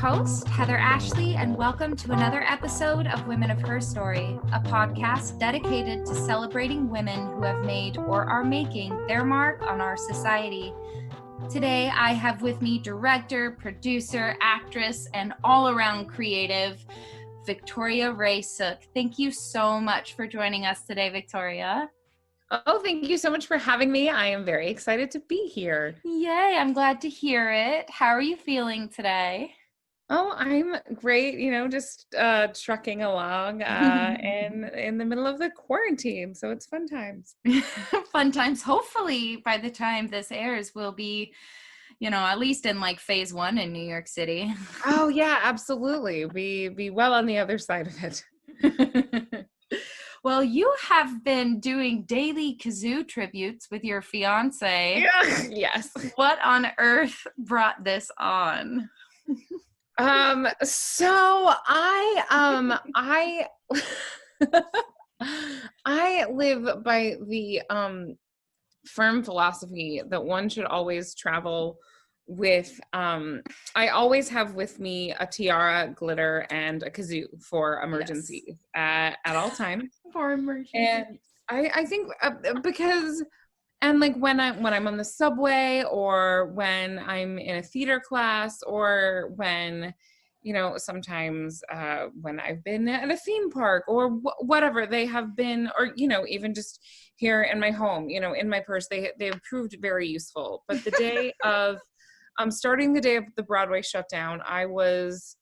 host, Heather Ashley, and welcome to another episode of Women of Her Story, a podcast dedicated to celebrating women who have made or are making their mark on our society. Today, I have with me director, producer, actress, and all-around creative, Victoria Rae Sook. Thank you so much for joining us today, Victoria. Oh, thank you so much for having me. I am very excited to be here. Yay, I'm glad to hear it. How are you feeling today? Oh, I'm great. Just trucking along in the middle of the quarantine. So it's fun times. Fun times. Hopefully by the time this airs, we'll be, at least in like phase 1 in New York City. Oh yeah, absolutely. Be well on the other side of it. Well, you have been doing daily kazoo tributes with your fiance. Yeah, yes. What on earth brought this on? So I I live by the firm philosophy that one should always travel with I always have with me a tiara, glitter, and a kazoo for emergencies at all times. For emergencies. And I think because and like when I'm on the subway, or when I'm in a theater class, or when sometimes when I've been at a theme park, or whatever they have been, or even just here in my home, in my purse, they've proved very useful. But the day of starting the day of the Broadway shutdown, I was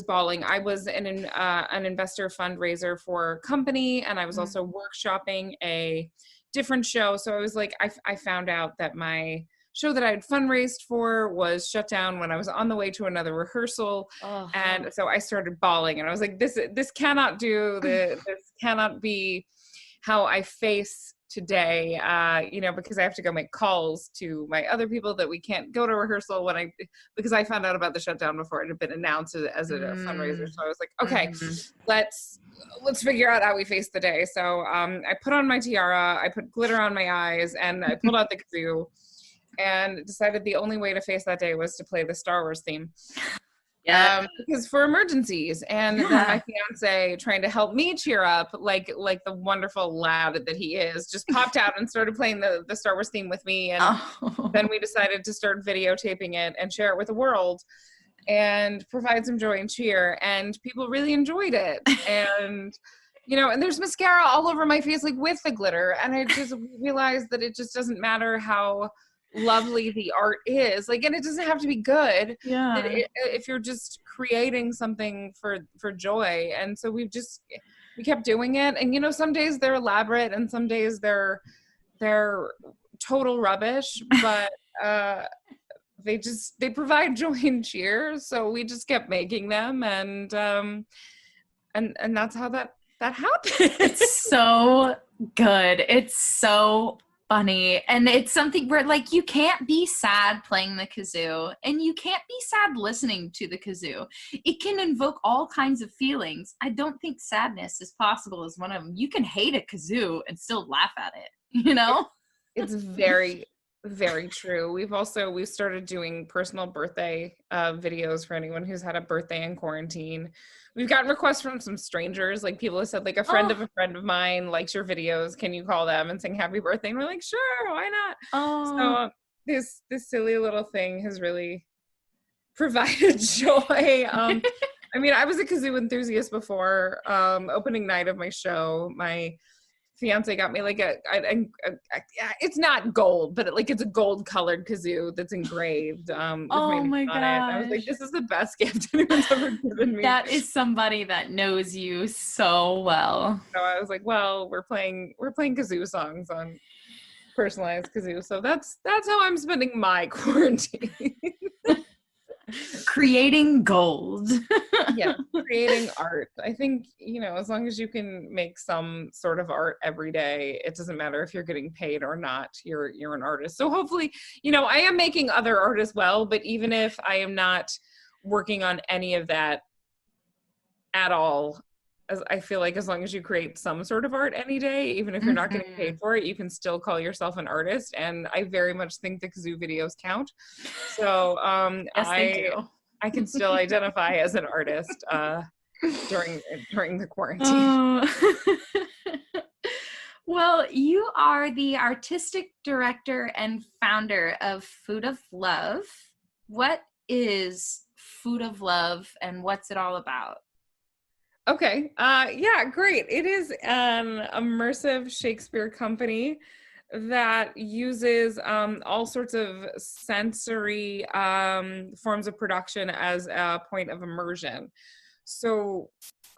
bawling. I was an investor fundraiser for a company, and I was also workshopping a different show. So I was like, I found out that my show that I had fundraised for was shut down when I was on the way to another rehearsal. And so I started bawling, and I was like, this cannot this cannot be how I face today, because I have to go make calls to my other people that we can't go to rehearsal because I found out about the shutdown before it had been announced as a fundraiser. So I was like, okay, let's figure out how we face the day. So I put on my tiara, I put glitter on my eyes, and I pulled out the kazoo, and decided the only way to face that day was to play the Star Wars theme. Yeah, because for emergencies. And then my fiance, trying to help me cheer up, like the wonderful lad that he is, just popped out and started playing the Star Wars theme with me. And then we decided to start videotaping it and share it with the world and provide some joy and cheer. And people really enjoyed it. And and there's mascara all over my face, like with the glitter. And I just realized that it just doesn't matter how lovely the art is, like, and it doesn't have to be good. If you're just creating something for joy. And so we kept doing it, and some days they're elaborate and some days they're total rubbish, but they provide joy and cheer. So we just kept making them, and that's how that happened. It's so good. It's so funny. And it's something where, like, you can't be sad playing the kazoo, and you can't be sad listening to the kazoo. It can invoke all kinds of feelings. I don't think sadness is possible as one of them. You can hate a kazoo and still laugh at it, It's very, very true. We've started doing personal birthday videos for anyone who's had a birthday in quarantine. We've gotten requests from some strangers, like people have said, like, a friend of a friend of mine likes your videos. Can you call them and sing happy birthday? And we're like, sure, why not? So this silly little thing has really provided joy. I mean, I was a kazoo enthusiast before. Opening night of my show, my fiance got me like a it's not gold, but it's a gold colored kazoo that's engraved with my name on it. I was like, this is the best gift anyone's ever given me. That is somebody that knows you so well. So I was like, well, we're playing kazoo songs on personalized kazoo, so that's how I'm spending my quarantine. Creating gold. Yeah, creating art. I think, as long as you can make some sort of art every day, it doesn't matter if you're getting paid or not, you're an artist. So hopefully, I am making other art as well, but even if I am not working on any of that at all, as I feel like as long as you create some sort of art any day, even if you're not getting paid for it, you can still call yourself an artist. And I very much think the kazoo videos count. So yes, they do. I can still identify as an artist during the quarantine. Oh. Well, you are the artistic director and founder of Food of Love. What is Food of Love and what's it all about? Okay. Yeah, great. It is an immersive Shakespeare company that uses all sorts of sensory forms of production as a point of immersion. So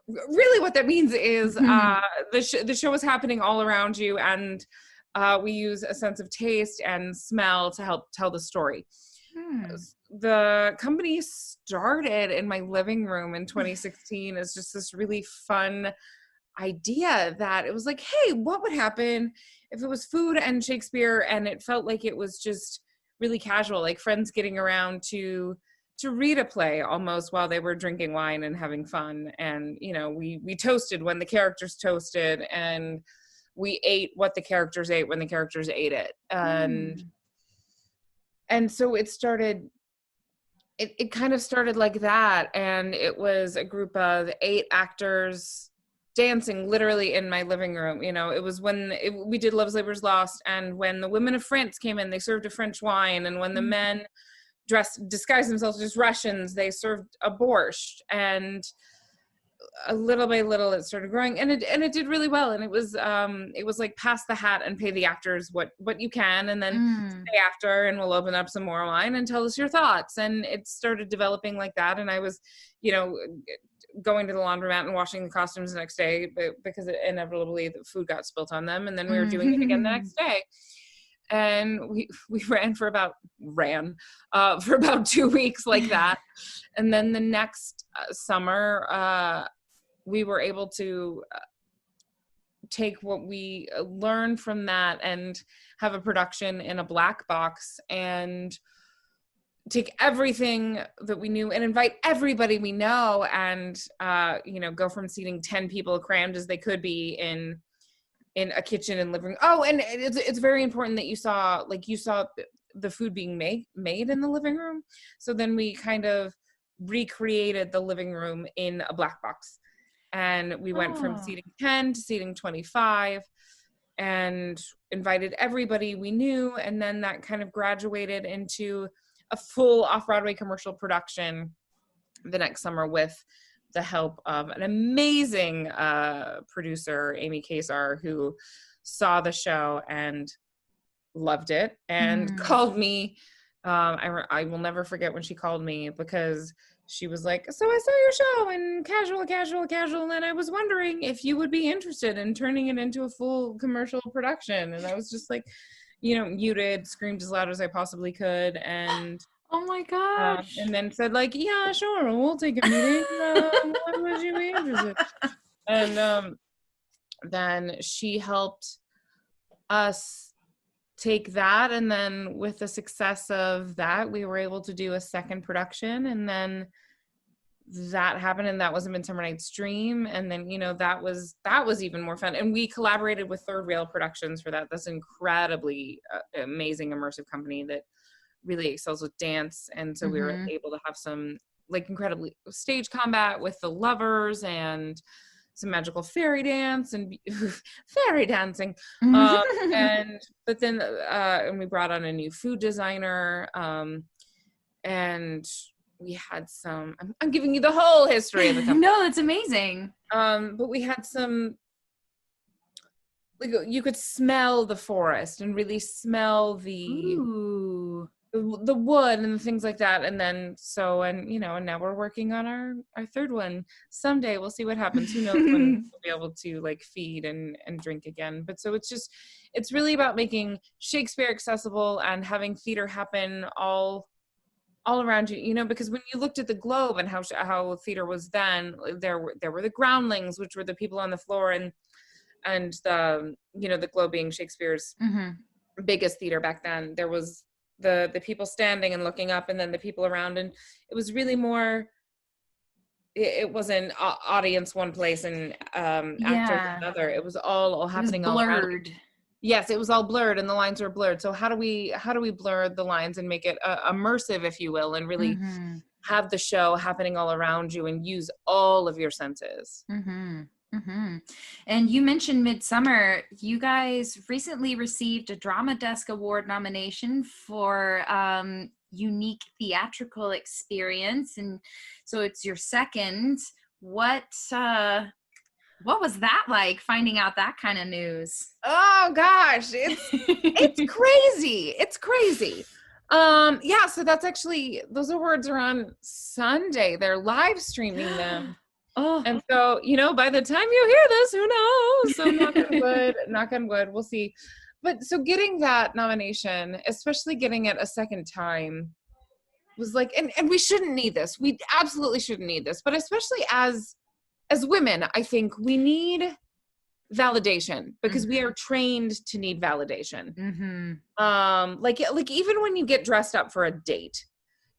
really what that means is the show is happening all around you, and we use a sense of taste and smell to help tell the story. The company started in my living room in 2016 as just this really fun idea that it was like, hey, what would happen if it was food and Shakespeare, and it felt like it was just really casual, like friends getting around to read a play almost while they were drinking wine and having fun. And we toasted when the characters toasted, and we ate what the characters ate when the characters ate it. And so it started, it kind of started like that. And it was a group of 8 actors dancing literally in my living room. It was when we did Love's Labour's Lost, and when the women of France came in, they served a French wine, and when the men disguised themselves as Russians, they served a borscht. And little by little it started growing, and it did really well. And it was like pass the hat and pay the actors what you can, and then stay after and we'll open up some more wine and tell us your thoughts. And it started developing like that. And I was going to the laundromat and washing the costumes the next day, because inevitably the food got spilt on them, and then we were doing it again the next day. And we ran for about 2 weeks like that. And then the next summer, we were able to take what we learned from that and have a production in a black box, and take everything that we knew and invite everybody we know, and go from seating 10 people crammed as they could be in a kitchen and living room. Oh, and it's very important that you saw the food being made in the living room. So then we kind of recreated the living room in a black box, and we went from seating 10 to seating 25, and invited everybody we knew. And then that kind of graduated into a full off-Broadway commercial production the next summer, with the help of an amazing producer, Amy Kasar, who saw the show and loved it and called me. I will never forget when she called me, because she was like, so I saw your show and casual, and I was wondering if you would be interested in turning it into a full commercial production. And I was just like, muted, screamed as loud as I possibly could, and oh my gosh. and then said like, yeah, sure, we'll take a meeting. Why would you be interested? And then she helped us take that, and then with the success of that, we were able to do a second production, and then that happened, and that was A Midsummer Night's Dream. And then that was even more fun, and we collaborated with Third Rail Productions for that. That's an incredibly amazing immersive company that really excels with dance. And so we were able to have some incredibly stage combat with the lovers, and some magical fairy dance and fairy dancing. And we brought on a new food designer, and we had some, I'm giving you the whole history of the company. No, it's amazing. But we had some, you could smell the forest and really smell the wood and things like that. And then and now we're working on our third one. Someday we'll see what happens. Who knows when we'll be able to feed and drink again. But so it's really about making Shakespeare accessible and having theater happen all around you, because when you looked at the globe and how theater was then, there were the groundlings, which were the people on the floor, and the the globe being Shakespeare's biggest theater back then. There was the people standing and looking up, and then the people around, and it was really more, it wasn't audience one place and actors another. It was all happening all around. Yes, it was all blurred, and the lines were blurred. So how do we blur the lines and make it immersive, if you will, and really have the show happening all around you and use all of your senses. Mm-hmm. Mm-hmm. And you mentioned Midsummer. You guys recently received a Drama Desk Award nomination for unique theatrical experience, and so it's your second. What was that like, finding out that kind of news? Oh gosh, it's crazy. It's crazy. Yeah, so that's actually, those awards are on Sunday. They're live streaming them. Oh, And so, by the time you hear this, who knows? So knock on wood, we'll see. But so getting that nomination, especially getting it a second time, was like, and we shouldn't need this. We absolutely shouldn't need this. But especially as women, I think we need validation, because we are trained to need validation. Like even when you get dressed up for a date,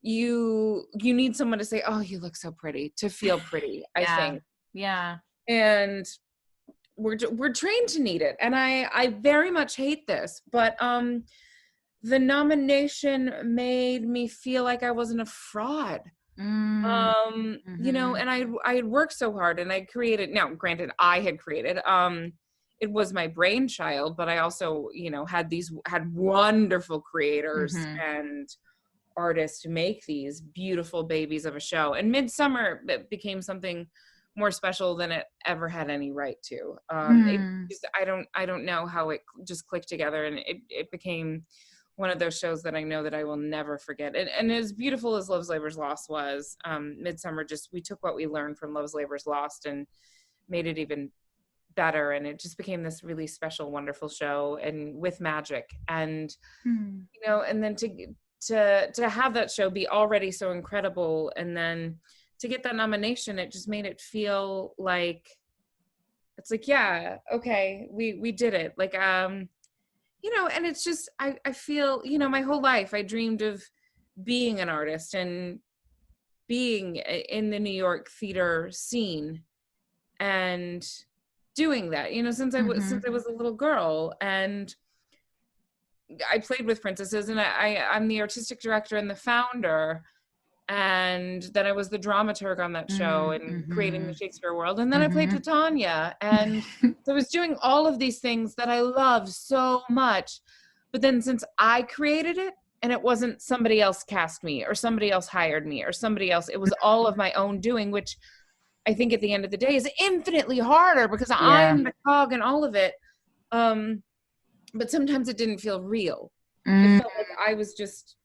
you need someone to say, oh, you look so pretty, to feel pretty. I think. Yeah. And we're trained to need it. And I very much hate this, but the nomination made me feel like I wasn't a fraud. And I had worked so hard, and I created, now granted I had created, it was my brainchild, but I also, had wonderful creators and artists make these beautiful babies of a show. And Midsummer became something more special than it ever had any right to. I don't know how it just clicked together, and it became one of those shows that I know that I will never forget. And as beautiful as Love's Labor's Lost was, Midsummer, we took what we learned from Love's Labor's Lost and made it even better. And it just became this really special, wonderful show, and with magic. And, and then to have that show be already so incredible, and then to get that nomination, it just made it feel like, it's like, yeah, okay, we did it. Like, and it's just, I feel, my whole life I dreamed of being an artist and being in the New York theater scene and doing that, since I was a little girl. And I played with princesses, and I'm the artistic director and the founder. And then I was the dramaturg on that show and creating the Shakespeare world. And then I played Titania. And so I was doing all of these things that I love so much. But then since I created it, and it wasn't somebody else cast me or somebody else hired me or somebody else, it was all of my own doing, which I think at the end of the day is infinitely harder, because I'm the cog in all of it. But sometimes it didn't feel real. It felt like I was just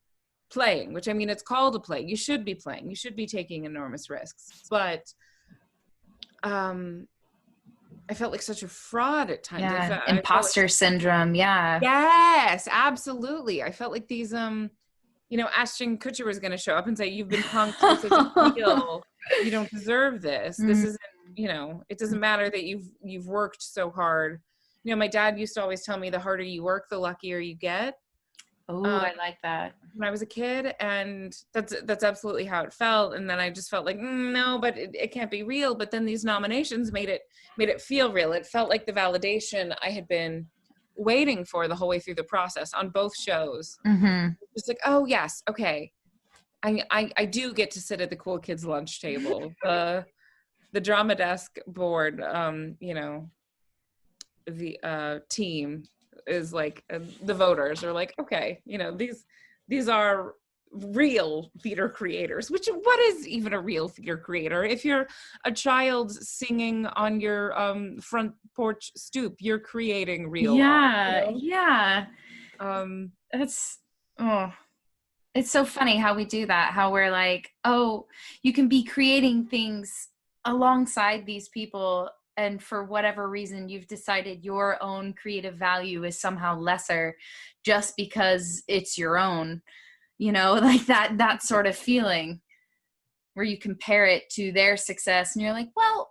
playing, which, I mean, it's called a play. You should be playing. You should be taking enormous risks. But I felt like such a fraud at times. Yeah, imposter syndrome. Yeah. Yes, absolutely. I felt like these, Ashton Kutcher was going to show up and say, "You've been punked. This isn't real. You don't deserve this. This isn't, it doesn't matter that you've worked so hard." My dad used to always tell me, the harder you work, the luckier you get. Oh, I like that. When I was a kid, and that's absolutely how it felt. And then I just felt like, no, but it can't be real. But then these nominations made it feel real. It felt like the validation I had been waiting for the whole way through the process on both shows. It's like, oh yes, okay, I do get to sit at the cool kids lunch table. The Drama Desk board, the team is like, the voters are like, okay, these are real theater creators. Which, what is even a real theater creator? If you're a child singing on your front porch stoop, you're creating real art, it's so funny how we do that, how we're like, oh, you can be creating things alongside these people, and for whatever reason you've decided your own creative value is somehow lesser just because it's your own, like that sort of feeling where you compare it to their success and you're like, well,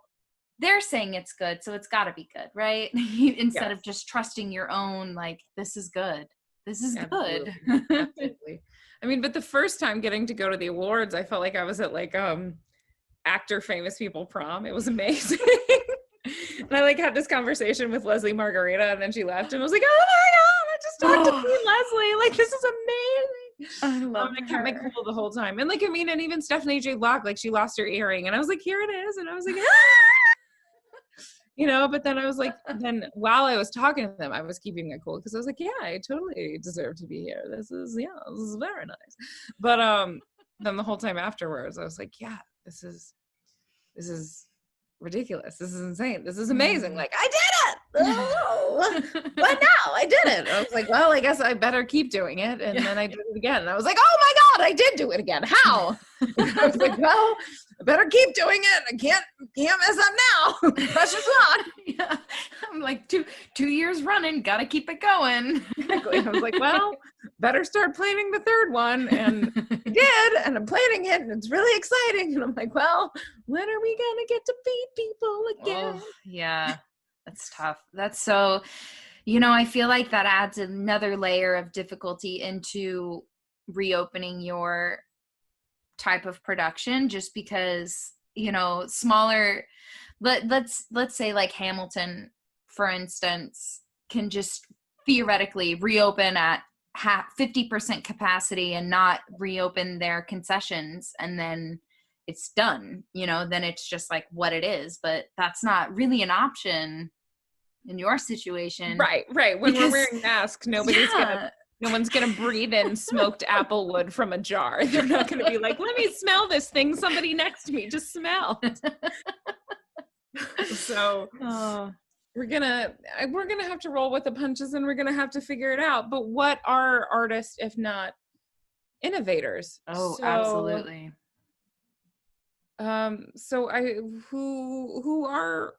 they're saying it's good, so it's got to be good, right? Instead of just trusting your own, like, this is good. Absolutely. Absolutely. I mean, but the first time getting to go to the awards, I felt like I was at like actor famous people prom. It was amazing. And I had this conversation with Leslie Margarita, and then she left, and I was like, oh my God, I just talked to Queen Leslie. Like, this is amazing. I love I kept my cool the whole time. And like, I mean, and even Stephanie J. Block, like she lost her earring and I was like, here it is. And I was like, but then I was like, then while I was talking to them, I was keeping it cool because I was like, yeah, I totally deserve to be here. This is very nice. But then the whole time afterwards, I was like, yeah, this is ridiculous. This is insane. This is amazing. Like, I did it. Oh, but no, I did it. I was like, well, I guess I better keep doing it. And then I did it again. And I was like, oh my God, I did do it again. How? I was like, well, I better keep doing it. I can't mess up now. Pressure's on. Yeah. I'm like, two years running, gotta keep it going. Exactly. I was like, well, better start planning the third one. And I did, and I'm planning it, and it's really exciting. And I'm like, well, when are we gonna get to feed people again? Oh, yeah, that's tough. That's so, I feel like that adds another layer of difficulty into reopening your type of production, just because, smaller, let's say like Hamilton, for instance, can just theoretically reopen at 50% capacity and not reopen their concessions, and then it's done, then it's just like what it is. But that's not really an option in your situation. Right. When we're wearing masks, no one's gonna breathe in smoked apple wood from a jar. They're not gonna be like, let me smell this thing somebody next to me just smell. So we're gonna have to roll with the punches, and we're gonna have to figure it out. But what are artists if not innovators? Oh, absolutely. So who are,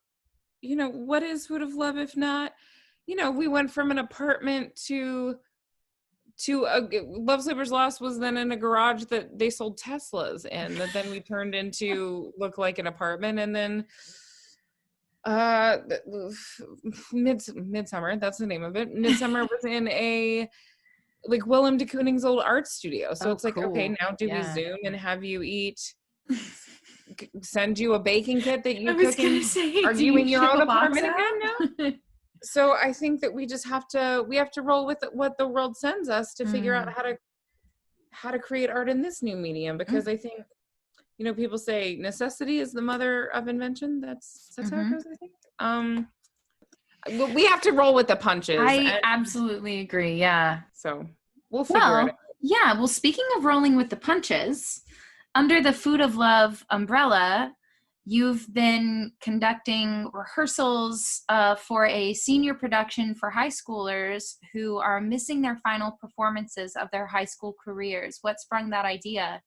what is Food of Love if not, we went from an apartment to Love Slippers Lost was then in a garage that they sold Teslas in, that then we turned into look like an apartment. And then Midsummer, that's the name of it. Midsummer was in a like Willem de Kooning's old art studio. So it's like, cool. Okay, now do we Zoom and have you send you a baking kit that you cook and are you in your own apartment again now? So I think that we just have to roll with what the world sends us to figure out how to create art in this new medium, because I think, people say necessity is the mother of invention. That's how it goes, I think. We have to roll with the punches. I absolutely agree. Yeah. So we'll figure it out. Yeah. Well, speaking of rolling with the punches, under the Food of Love umbrella, you've been conducting rehearsals for a senior production for high schoolers who are missing their final performances of their high school careers. What sprung that idea?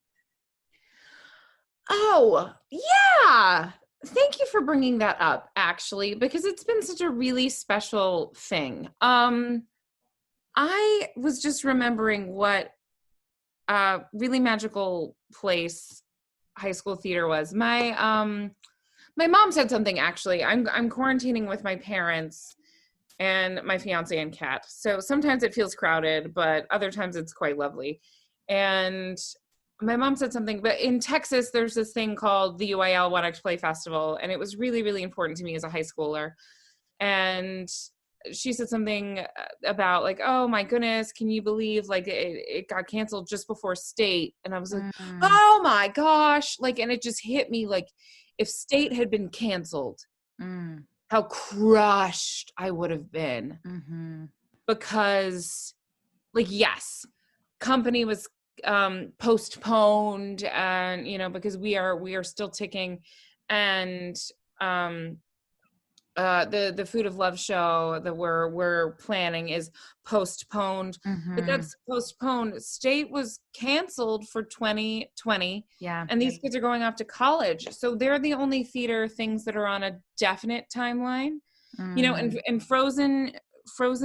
Oh, yeah. Thank you for bringing that up, actually, because it's been such a really special thing. I was just remembering what really magical place high school theater was. My mom said something, actually. I'm quarantining with my parents and my fiance and cat. So sometimes it feels crowded, but other times it's quite lovely. And my mom said something, but in Texas, there's this thing called the UIL 1X Play Festival. And it was really, really important to me as a high schooler. And she said something about like, oh my goodness, can you believe like it got canceled just before state? And I was like, oh my gosh. Like, and it just hit me like if state had been canceled, how crushed I would have been. Because like, yes, company was postponed, and because we are still ticking, and the Food of Love show that we're planning is postponed, but that's postponed. State was canceled for 2020, and these kids are going off to college, so they're the only theater things that are on a definite timeline. And Frozen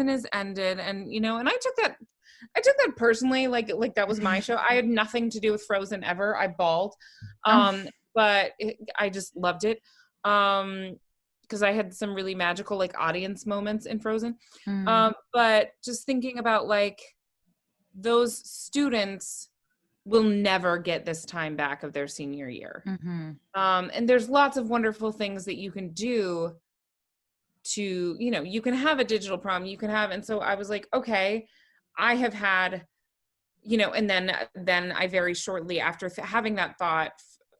is ended, and and I took that personally, like that was my show. I had nothing to do with Frozen ever. I bawled, but I just loved it. Because I had some really magical like audience moments in Frozen. But just thinking about like those students will never get this time back of their senior year. And there's lots of wonderful things that you can do to, you can have a digital prom, and so I was like, okay, I have had and then I very shortly after having that thought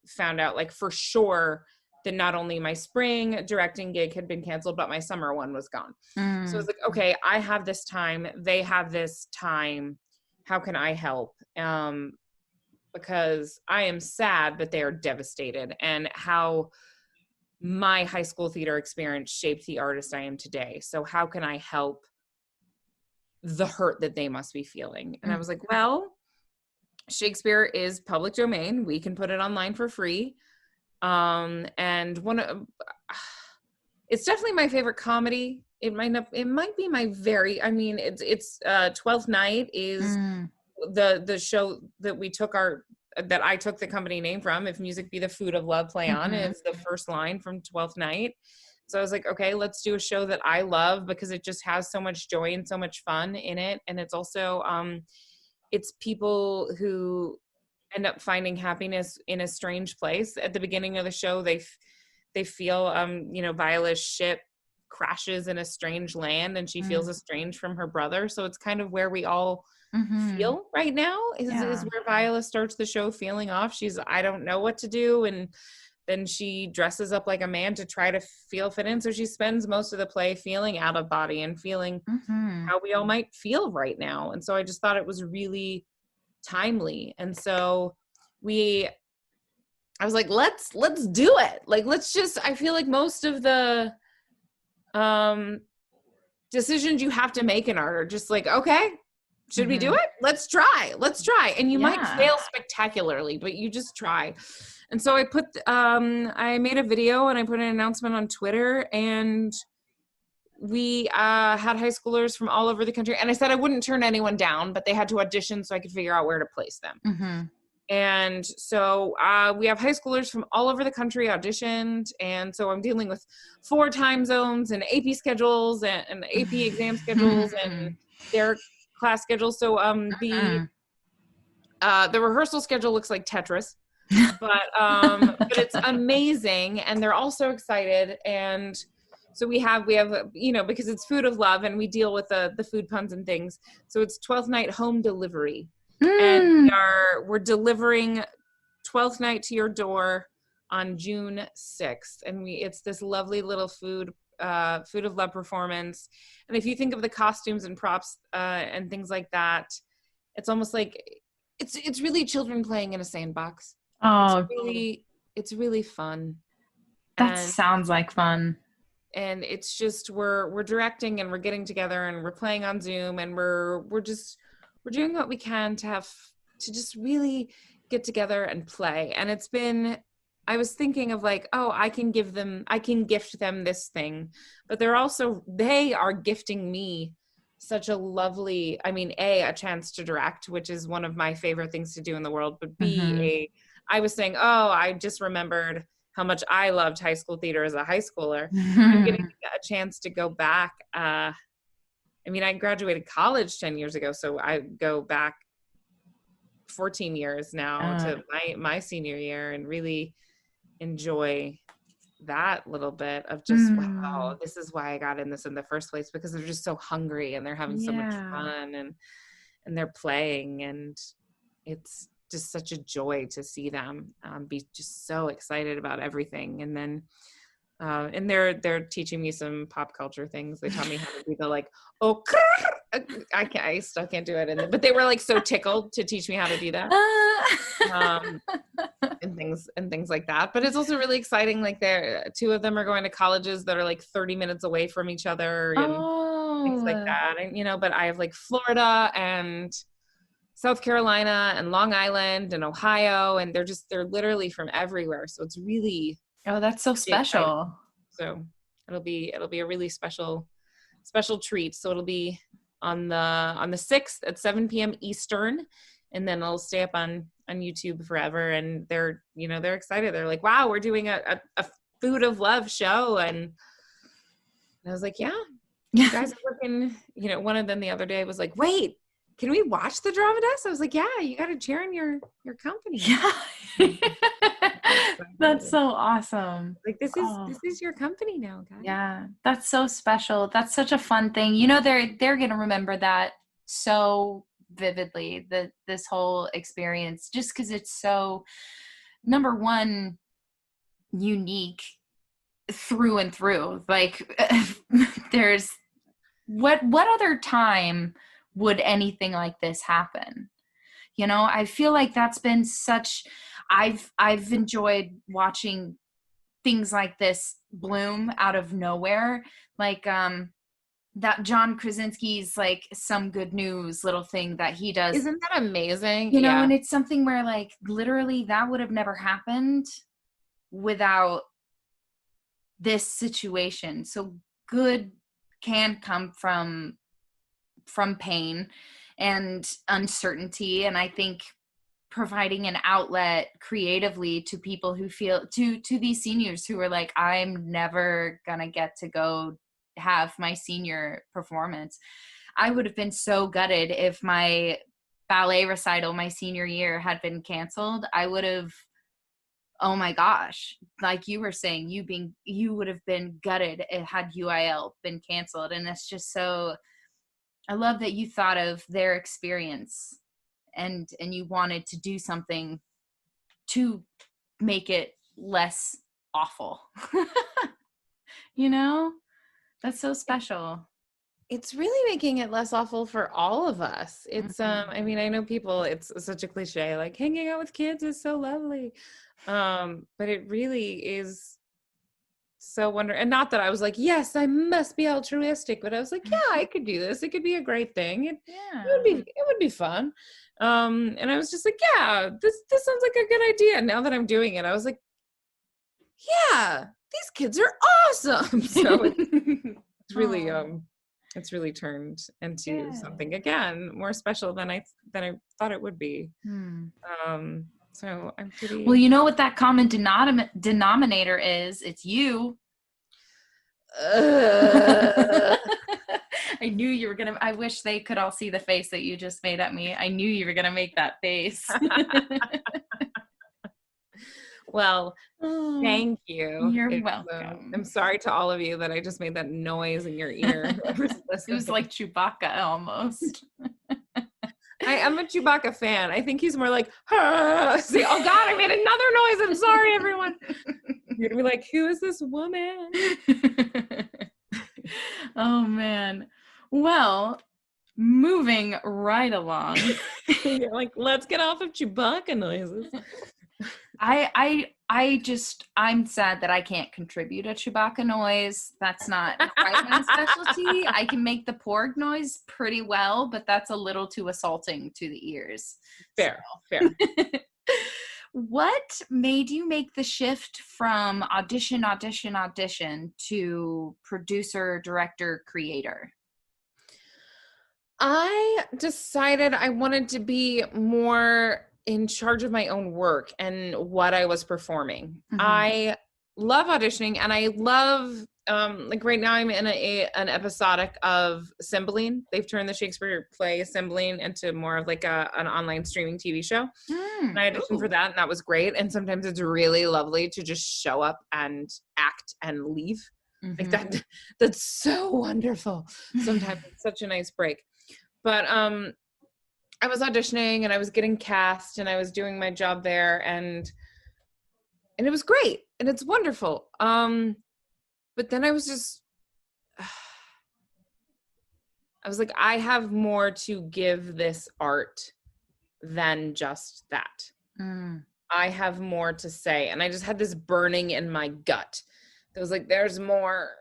found out like for sure that not only my spring directing gig had been canceled, but my summer one was gone. So I was like, okay, I have this time. They have this time. How can I help? Because I am sad that they are devastated, and how my high school theater experience shaped the artist I am today. So how can I help the hurt that they must be feeling? And I was like, well, Shakespeare is public domain. We can put it online for free. And it's definitely my favorite comedy. It might be my it's Twelfth Night is the show that I took the company name from. If music be the food of love, play on is the first line from Twelfth Night. So I was like, okay, let's do a show that I love because it just has so much joy and so much fun in it. And it's also, it's people who end up finding happiness in a strange place. At the beginning of the show, they feel, Viola's ship crashes in a strange land and she feels estranged from her brother. So it's kind of where we all feel right now is where Viola starts the show feeling off. I don't know what to do. And then she dresses up like a man to try to feel fit in. So she spends most of the play feeling out of body and feeling how we all might feel right now. And so I just thought it was really timely. And so I was like, let's do it. Like, I feel like most of the decisions you have to make in art are just like, okay, should we do it? Let's try. And you might fail spectacularly, but you just try. And so I made a video and I put an announcement on Twitter, and we had high schoolers from all over the country. And I said I wouldn't turn anyone down, but they had to audition so I could figure out where to place them. And so we have high schoolers from all over the country auditioned. And so I'm dealing with 4 time zones and AP schedules and AP exam schedules and their class schedules. So the rehearsal schedule looks like Tetris, but it's amazing. And they're all so excited. And so we have, because it's food of love and we deal with the food puns and things. So it's 12th Night home delivery. And we're delivering 12th Night to your door on June 6th. And it's this lovely little food of love performance. And if you think of the costumes and props and things like that, it's almost like it's really children playing in a sandbox. Oh, it's really fun. Sounds like fun. And it's just, we're directing and we're getting together and we're playing on Zoom and we're doing what we can to just really get together and play. And I was thinking of like, oh, I can gift them this thing, but they are gifting me such a lovely, a chance to direct, which is one of my favorite things to do in the world, but I was saying, oh, I just remembered how much I loved high school theater as a high schooler. I'm getting a chance to go back. I graduated college 10 years ago, so I go back 14 years now to my senior year and really enjoy that little bit of just, wow, this is why I got in this in the first place, because they're just so hungry and they're having so much fun and they're playing, and it's just such a joy to see them be just so excited about everything. And then and they're teaching me some pop culture things. They taught me how to do the like, oh, I still can't do it. But they were like so tickled to teach me how to do that. And things like that. But it's also really exciting. Like 2 of them are going to colleges that are like 30 minutes away from each other and things like that. And, but I have like Florida and South Carolina and Long Island and Ohio, and they're literally from everywhere. So it's really, oh, that's so special. So it'll be a really special treat. So it'll be on the 6th at 7 p.m. Eastern, and then it'll stay up on YouTube forever. And they're excited. They're like, wow, we're doing a food of love show. And I was like, yeah, you guys are working. One of them the other day was like, wait, can we watch the drama desk? I was like, yeah, you got to cheer on your company. Yeah. That's so awesome. Like this is your company now, guys. Yeah. That's so special. That's such a fun thing. They're going to remember that so vividly this whole experience, just because it's so, number one, unique through and through. Like, there's what other time would anything like this happen? You know, I feel like that's been such, I've enjoyed watching things like this bloom out of nowhere. Like that John Krasinski's like Some Good News little thing that he does. Isn't that amazing? You know, Yeah. and it's something where like literally that would have never happened without this situation. So good can come from pain and uncertainty, and I think providing an outlet creatively to people who feel to these seniors who are like, I'm never gonna get to go have my senior performance. I would have been so gutted if my ballet recital my senior year had been canceled. I would have, oh my gosh, like you were saying, you would have been gutted had UIL been canceled. And it's just so, I love that you thought of their experience and you wanted to do something to make it less awful. You know, that's so special. It's really making it less awful for all of us. It's I mean, I know people, it's such a cliche, like hanging out with kids is so lovely. But it really is so wonderful. And not that I was like, yes, I must be altruistic, but I was like, yeah, I could do this. It could be a great thing. It would be fun. And I was just like, yeah, this sounds like a good idea. Now that I'm doing it, I was like, yeah, these kids are awesome. So it's really it's really turned into something again more special than I thought it would be. So I'm pretty. Well, you know what that common denominator is? It's you. I knew you were gonna. I wish they could all see the face that you just made at me. I knew you were gonna make that face. Well, thank you. You're welcome. I'm sorry to all of you that I just made that noise in your ear. It was like Chewbacca almost. I am a Chewbacca fan. I think he's more like, see, oh God, I made another noise. I'm sorry, everyone. You're gonna be like, who is this woman? Oh man. Well, moving right along. You're like, let's get off of Chewbacca noises. I'm sad that I can't contribute a Chewbacca noise. That's not quite my specialty. I can make the porg noise pretty well, but that's a little too assaulting to the ears. Fair. What made you make the shift from audition to producer, director, creator? I decided I wanted to be more in charge of my own work and what I was performing. I love auditioning, and I love like right now I'm in an episodic of Cymbeline. They've turned the Shakespeare play Cymbeline into more of like an online streaming TV show. And I auditioned for that, and that was great. And sometimes it's really lovely to just show up and act and leave. Like that's so wonderful. Sometimes it's such a nice break. But I was auditioning and I was getting cast and I was doing my job there, and it was great and it's wonderful. But then I was just, I was like, I have more to give this art than just that. I have more to say. And I just had this burning in my gut. It was like, there's more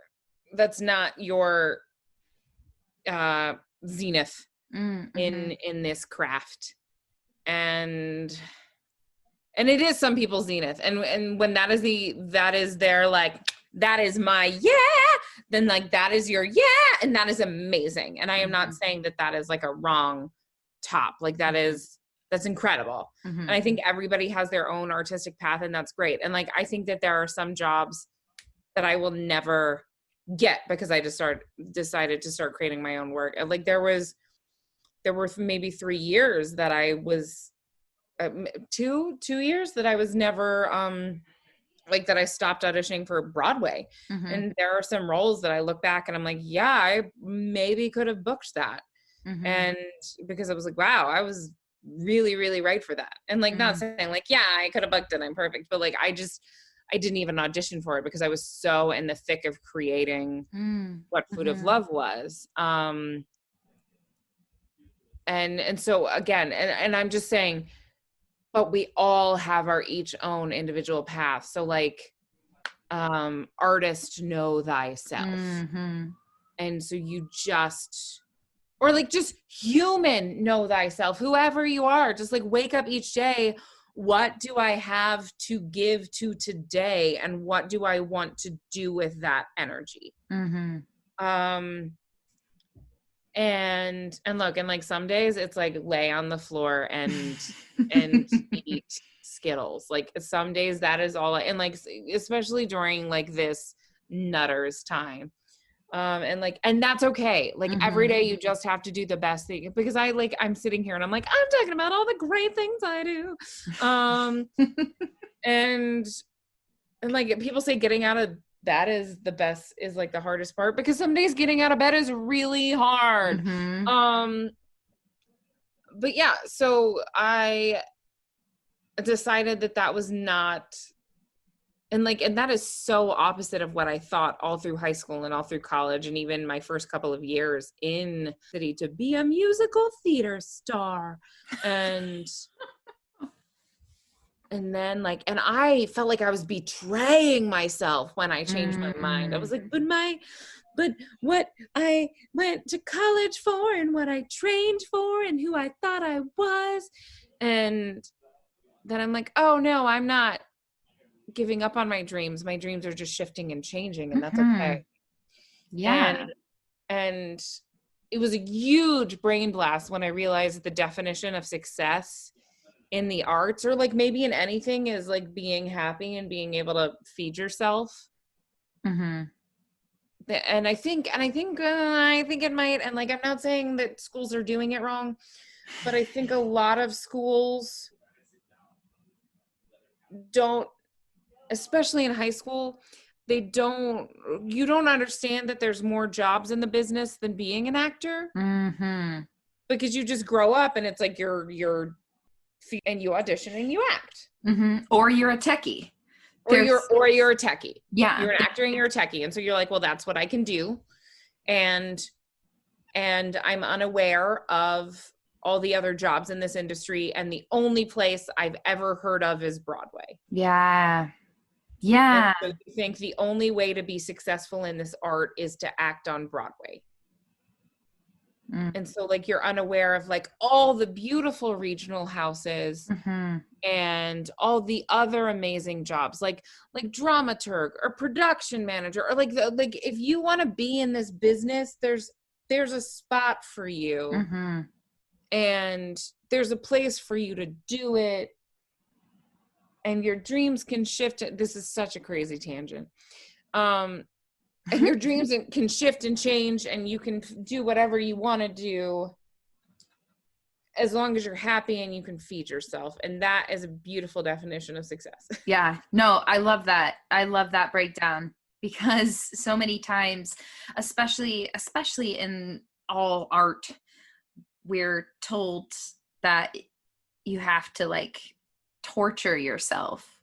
that's not your zenith in this craft. And it is some people's zenith. And when that is their like, that is my then like that is your and that is amazing. And I am not saying that is like a wrong top. Like that's incredible. And I think everybody has their own artistic path, and that's great. And like I think that there are some jobs that I will never get because I just decided to start creating my own work. And like there were maybe 3 years that I was 2 years that I was never like that I stopped auditioning for Broadway. And there are some roles that I look back and I'm like, yeah, I maybe could have booked that. And because I was like, wow, I was really, really right for that. And like, not saying like, yeah, I could have booked it, I'm perfect. But like, I didn't even audition for it because I was so in the thick of creating what Food of Love was. And so again, and I'm just saying, but we all have our each own individual path. So like, artist, know thyself. And so you just, or like just human, know thyself, whoever you are, just like wake up each day. What do I have to give to today? And what do I want to do with that energy? And look, and like some days it's like lay on the floor and eat Skittles. Like some days that is all, and like especially during like this nutters time. And that's okay. Like every day you just have to do the best thing, because I'm sitting here and I'm like, I'm talking about all the great things I do. And like people say getting out of that is the best, is like the hardest part, because some days getting out of bed is really hard. But yeah, so I decided that was not, and that is so opposite of what I thought all through high school and all through college and even my first couple of years in the city, to be a musical theater star. And then and I felt like I was betraying myself when I changed my mind. I was like, but what I went to college for and what I trained for and who I thought I was. And then I'm like, oh no, I'm not giving up on my dreams. My dreams are just shifting and changing, and that's okay. Yeah. And it was a huge brain blast when I realized the definition of success in the arts, or like maybe in anything, is like being happy and being able to feed yourself. And I think it might, and like, I'm not saying that schools are doing it wrong, but I think a lot of schools don't, especially in high school, you don't understand that there's more jobs in the business than being an actor. Because you just grow up and it's like you're and you audition and you act. Or you're a techie. Or you're a techie. Yeah. You're an actor and you're a techie. And so you're like, well, that's what I can do. And I'm unaware of all the other jobs in this industry. And the only place I've ever heard of is Broadway. Yeah. And so you think the only way to be successful in this art is to act on Broadway. And so like you're unaware of like all the beautiful regional houses and all the other amazing jobs, like dramaturg or production manager, or like if you want to be in this business, there's a spot for you, and there's a place for you to do it, and your dreams can shift. This is such a crazy tangent. And your dreams can shift and change, and you can do whatever you want to do as long as you're happy and you can feed yourself. And that is a beautiful definition of success. Yeah, no, I love that. I love that breakdown, because so many times, especially in all art, we're told that you have to like torture yourself.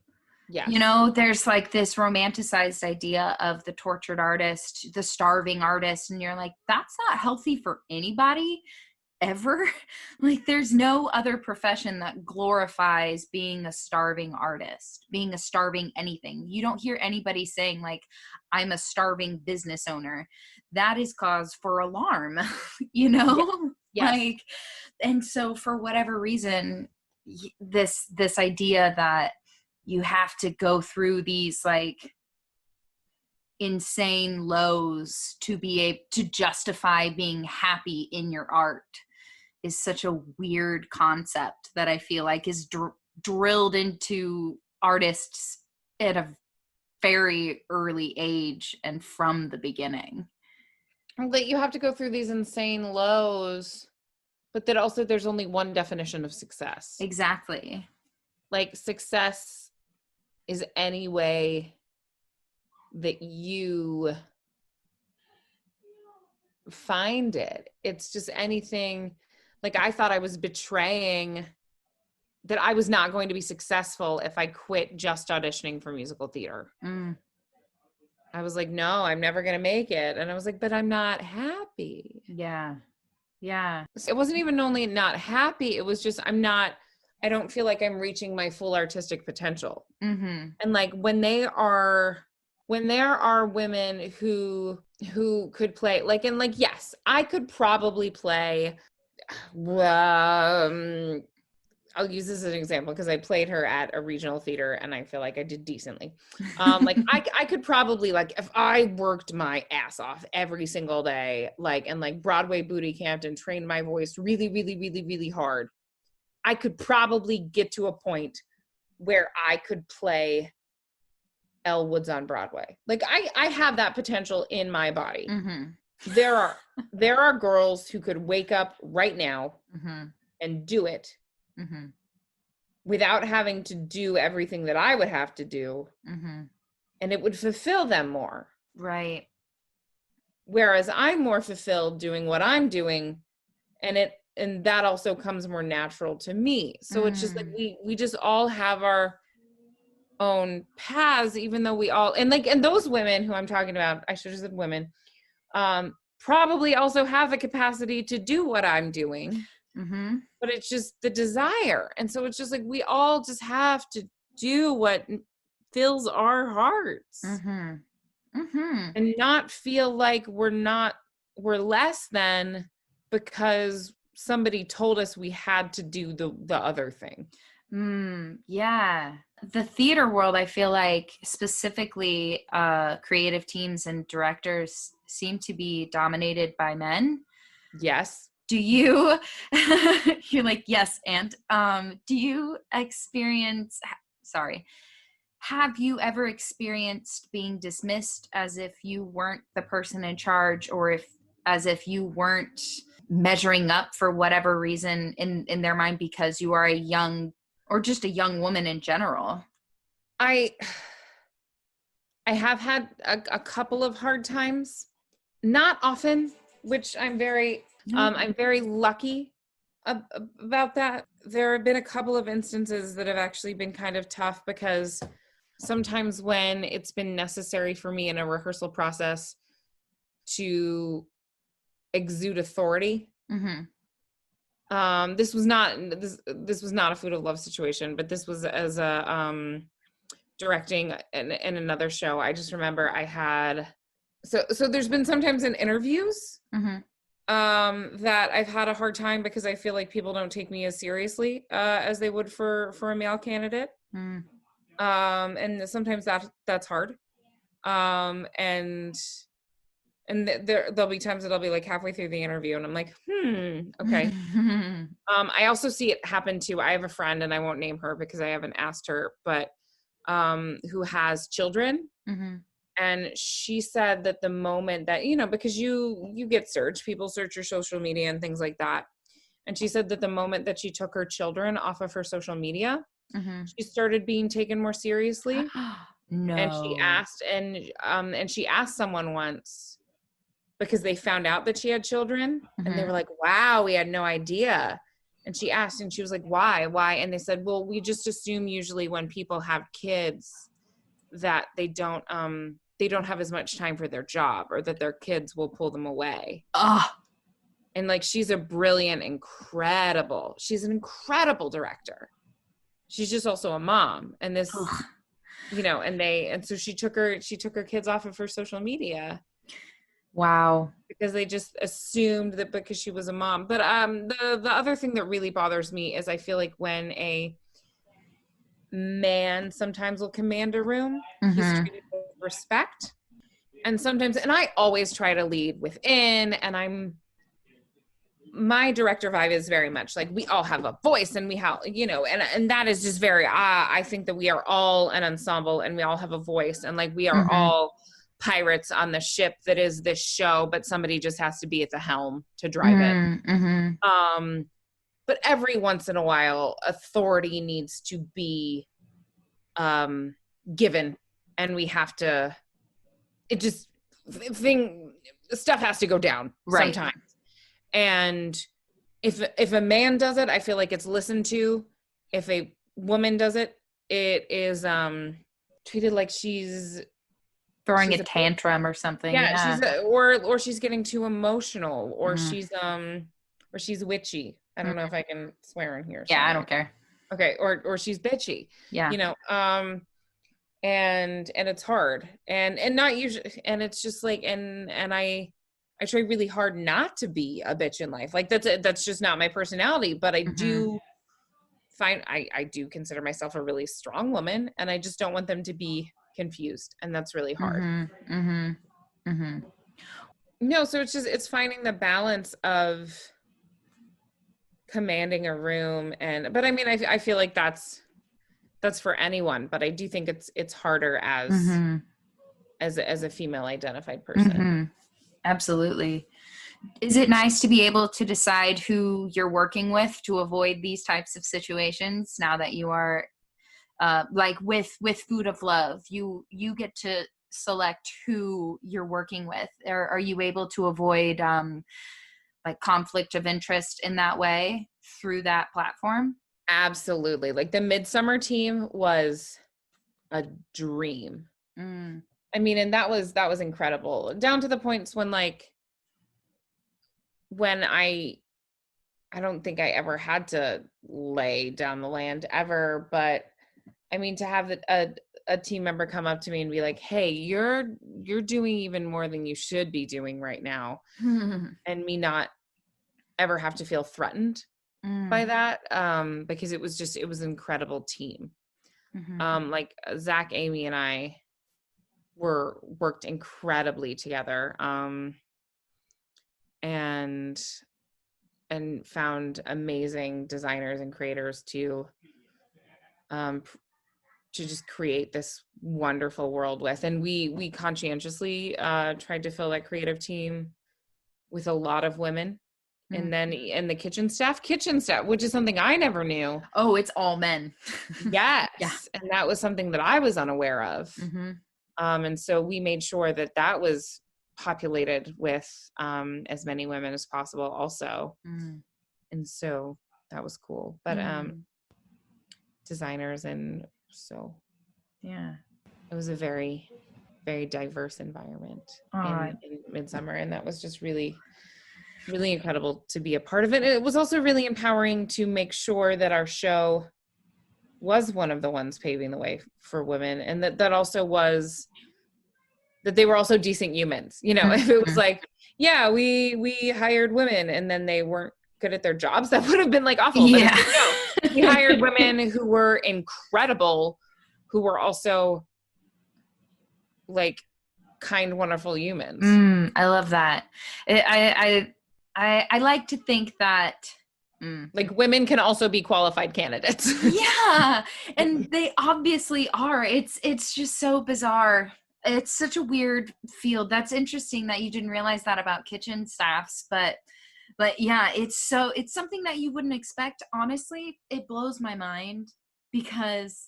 Yeah. You know, there's like this romanticized idea of the tortured artist, the starving artist. And you're like, that's not healthy for anybody ever. Like there's no other profession that glorifies being a starving artist, being a starving anything. You don't hear anybody saying like, I'm a starving business owner. That is cause for alarm, you know? Yes. Like, and so for whatever reason, this idea that you have to go through these like insane lows to be able to justify being happy in your art is such a weird concept that I feel like is drilled into artists at a very early age and from the beginning. That you have to go through these insane lows, but that also there's only one definition of success. Exactly. Like success is any way that you find it. It's just anything, like I thought I was betraying that I was not going to be successful if I quit just auditioning for musical theater. I was like, no, I'm never going to make it. And I was like, but I'm not happy. Yeah. Yeah. It wasn't even only not happy. It was just, I don't feel like I'm reaching my full artistic potential. Mm-hmm. And like when there are women who could play, like, and like, yes, I could probably play, I'll use this as an example because I played her at a regional theater and I feel like I did decently. Like I could probably, like, if I worked my ass off every single day, like, and like Broadway booty camped and trained my voice really, really, really, really hard, I could probably get to a point where I could play Elle Woods on Broadway. Like I have that potential in my body. Mm-hmm. There are girls who could wake up right now Mm-hmm. and do it. Mm-hmm. Without having to do everything that I would have to do. Mm-hmm. And it would fulfill them more. Right. Whereas I'm more fulfilled doing what I'm doing, and that also comes more natural to me. So it's just like we just all have our own paths, even though we all, and those women who I'm talking about, I should have said women, probably also have the capacity to do what I'm doing. Mm-hmm. But it's just the desire. And so it's just like, we all just have to do what fills our hearts. Mm-hmm. Mm-hmm. And not feel like we're less than because somebody told us we had to do the other thing. Yeah. The theater world, I feel like specifically creative teams and directors seem to be dominated by men. Yes. Do you, you're like, yes. And do you have you ever experienced being dismissed as if you weren't the person in charge, or as if you weren't measuring up for whatever reason in their mind because you are a young, or just a young woman in general? I have had a couple of hard times, not often, which I'm very lucky about that. There have been a couple of instances that have actually been kind of tough because sometimes when it's been necessary for me in a rehearsal process to exude authority, this was not a Food of Love situation, but this was as a directing in another show. I just remember I had so there's been sometimes in interviews that I've had a hard time because I feel like people don't take me as seriously as they would for a male candidate. And sometimes that's hard. And there'll be times that I'll be like halfway through the interview and I'm like, okay. I also see it happen too. I have a friend, and I won't name her because I haven't asked her, but who has children. And she said that the moment that, because you get searched, people search your social media and things like that. And she said that the moment that she took her children off of her social media, she started being taken more seriously. No. And she asked someone once, because they found out that she had children, and they were like, wow, we had no idea. And she asked, and she was like, why? And they said, well, we just assume usually when people have kids that they don't have as much time for their job, or that their kids will pull them away. And like, she's an incredible director. She's just also a mom. And this, and so she took her kids off of her social media. Wow. Because they just assumed that because she was a mom. But the other thing that really bothers me is I feel like when a man sometimes will command a room, he's treated with respect. And sometimes, and I always try to lead within, and my director vibe is very much like we all have a voice, and we have, and that is just very, I think that we are all an ensemble and we all have a voice, and like we are all pirates on the ship that is this show, but somebody just has to be at the helm to drive it. But every once in a while, authority needs to be given, and we have to. stuff has to go down sometimes. And if a man does it, I feel like it's listened to. If a woman does it, it is treated like she's throwing a tantrum or something. Yeah. Or she's getting too emotional, or she's witchy. I don't know if I can swear in here. Yeah, I don't care. Okay, or she's bitchy. Yeah. And it's hard. And not usually, and it's just like, and I try really hard not to be a bitch in life. Like that's just not my personality, but I do find I do consider myself a really strong woman, and I just don't want them to be confused, and that's really hard. No, so it's finding the balance of commanding a room, but I mean, I feel like that's for anyone, but I do think it's harder as a female identified person. Absolutely. Is it nice to be able to decide who you're working with to avoid these types of situations now that you are like with Food of Love, you get to select who you're working with, or are you able to avoid like conflict of interest in that way through that platform? Absolutely. Like the Midsummer team was a dream. I mean, and that was incredible, down to the points when I don't think I ever had to lay down the land ever, but I mean, to have a team member come up to me and be like, hey, you're doing even more than you should be doing right now. And me not ever have to feel threatened by that, because it was an incredible team. Like Zach, Amy, and I worked incredibly together, and found amazing designers and creators to just create this wonderful world with. And we conscientiously tried to fill that creative team with a lot of women. And then in the kitchen staff, which is something I never knew. Oh, it's all men. Yes. Yeah. And that was something that I was unaware of. And so we made sure that was populated with as many women as possible also. And so that was cool. But designers, and so yeah, it was a very, very diverse environment in Midsummer, and that was just really, really incredible to be a part of it. It was also really empowering to make sure that our show was one of the ones paving the way for women, and that also was that they were also decent humans. If it was like, yeah, we hired women and then they weren't good at their jobs, that would have been like awful. Yeah. But no, we hired women who were incredible, who were also like kind, wonderful humans. I love that. I like to think that like women can also be qualified candidates. Yeah. And they obviously are. It's just so bizarre. It's such a weird field. That's interesting that you didn't realize that about kitchen staffs, but yeah, it's something that you wouldn't expect. Honestly, it blows my mind because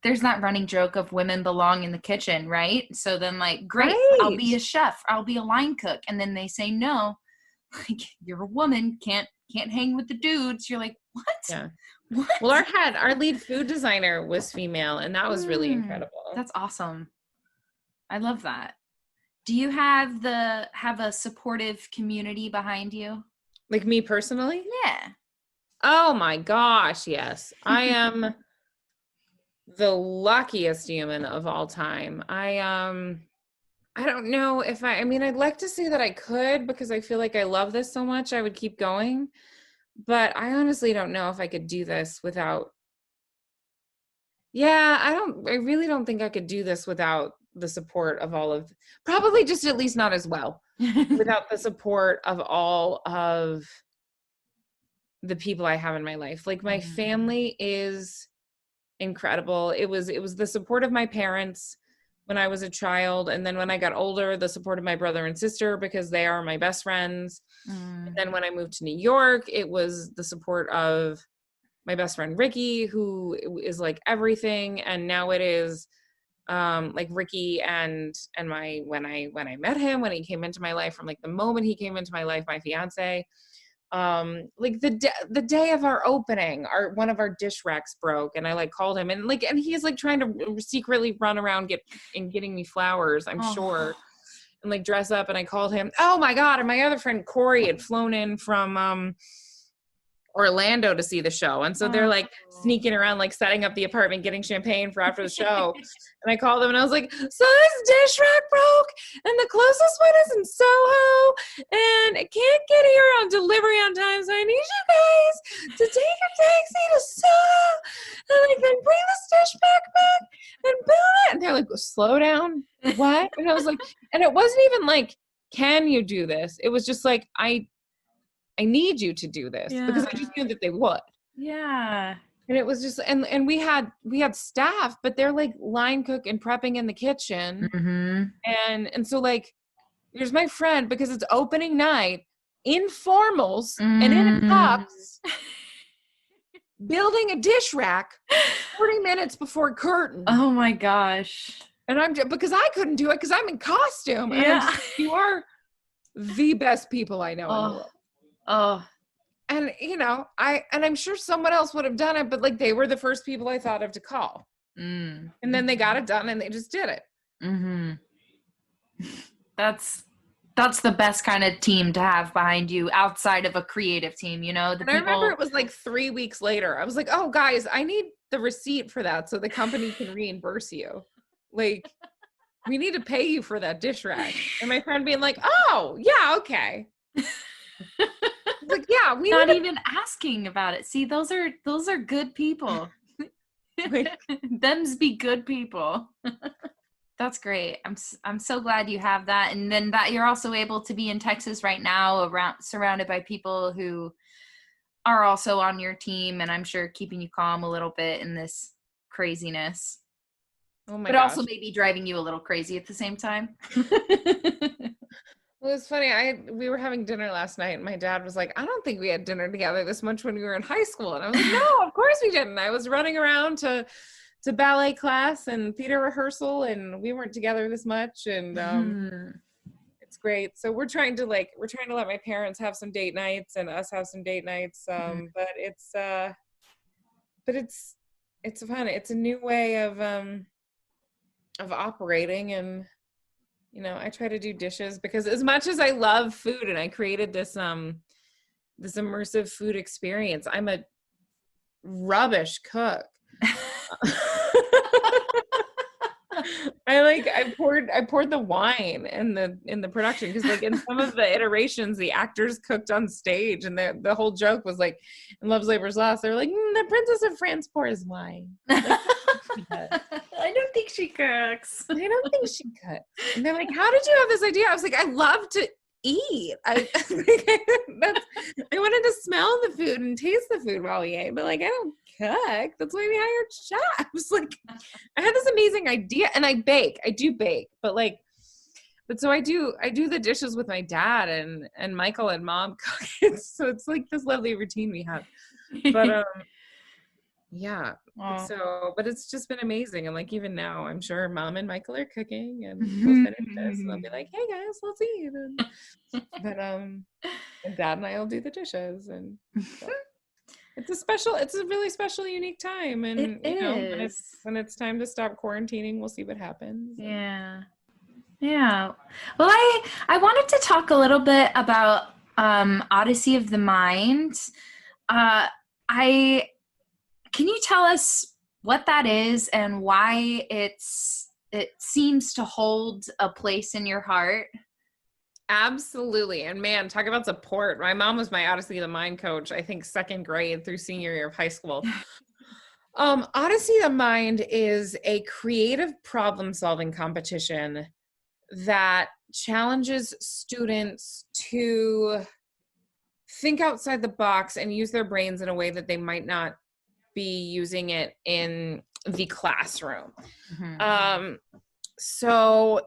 there's that running joke of women belong in the kitchen, right? So then like, great, right. I'll be a chef, I'll be a line cook. And then they say, no, like you're a woman, can't hang with the dudes. You're like, what? Yeah. What? Well, our lead food designer was female, and that was really incredible. That's awesome. I love that. Do you have a supportive community behind you? Like me personally? Yeah. Oh my gosh, yes. I am the luckiest human of all time. I don't know if I mean, I'd like to say that I could, because I feel like I love this so much, I would keep going. But I honestly don't know if I could do this without. Yeah, I really don't think I could do this without the support of probably just at least not as well, without the support of all of the people I have in my life. Like my family is incredible. It was the support of my parents when I was a child. And then when I got older, the support of my brother and sister, because they are my best friends. And then when I moved to New York, it was the support of my best friend, Ricky, who is like everything. And now it is like Ricky and when I met him, when he came into my life, from like the moment he came into my life, my fiance, like the day of our opening, one of our dish racks broke, and I like called him, and he's like trying to secretly run around getting me flowers, I'm sure, and like dress up, and I called him. Oh my God. And my other friend Corey had flown in from Orlando to see the show. And so they're like sneaking around, like setting up the apartment, getting champagne for after the show. And I called them and I was like, so this dish rack broke and the closest one is in Soho and it can't get here on delivery on time. So I need you guys to take a taxi to Soho and like then bring this dish back and build it. And they're like, slow down. What? And I was like, and it wasn't even like, can you do this? It was just like, I need you to do this, because I just knew that they would. Yeah. And it was just, and we had staff, but they're like line cook and prepping in the kitchen. Mm-hmm. And so like, here's my friend, because it's opening night, in formals and in a tux, building a dish rack 40 minutes before curtain. Oh my gosh. And because I couldn't do it because I'm in costume. And you are the best people I know in the world. Oh, and I'm sure someone else would have done it, but like they were the first people I thought of to call. And then they got it done and they just did it. Mm-hmm. That's the best kind of team to have behind you outside of a creative team, I remember it was like 3 weeks later. I was like, oh guys, I need the receipt for that so the company can reimburse you. Like, we need to pay you for that dish rack. And my friend being like, oh yeah, okay. Like, yeah, we not even asking about it. See, those are good people. Them's be good people. That's great. I'm so glad you have that, and then that you're also able to be in Texas right now, surrounded by people who are also on your team, and I'm sure keeping you calm a little bit in this craziness. Oh my but gosh. Also maybe driving you a little crazy at the same time. Well, it's funny. We were having dinner last night and my dad was like, I don't think we had dinner together this much when we were in high school. And I was like, no, of course we didn't. I was running around to ballet class and theater rehearsal and we weren't together this much. And it's great. So we're trying to let my parents have some date nights and us have some date nights. But it's fun. It's a new way of operating, and I try to do dishes because as much as I love food and I created this immersive food experience, I'm a rubbish cook. I poured the wine in the production because like in some of the iterations the actors cooked on stage and the whole joke was like in Love's Labor's Lost they're like the Princess of France pours wine. Like, I don't think she cooks. I don't think she cooks. And they're like, how did you have this idea? I was like, I love to eat. I wanted to smell the food and taste the food while we ate, but like, I don't cook. That's why we hired chefs. Like, I had this amazing idea, and I do bake, but so I do the dishes with my dad and Michael and Mom cook. So it's like this lovely routine we have. But yeah. So, but it's just been amazing. And like, even now, I'm sure Mom and Michael are cooking and we'll finish this and they'll be like, hey guys, let's eat. But and Dad and I will do the dishes. And so it's a really special, unique time. And when it's time to stop quarantining, we'll see what happens. Yeah. Yeah. Well, I wanted to talk a little bit about Odyssey of the Mind. Can you tell us what that is and why it seems to hold a place in your heart? Absolutely. And man, talk about support. My mom was my Odyssey of the Mind coach, I think 2nd grade through senior year of high school. Odyssey of the Mind is a creative problem-solving competition that challenges students to think outside the box and use their brains in a way that they might not be using it in the classroom. So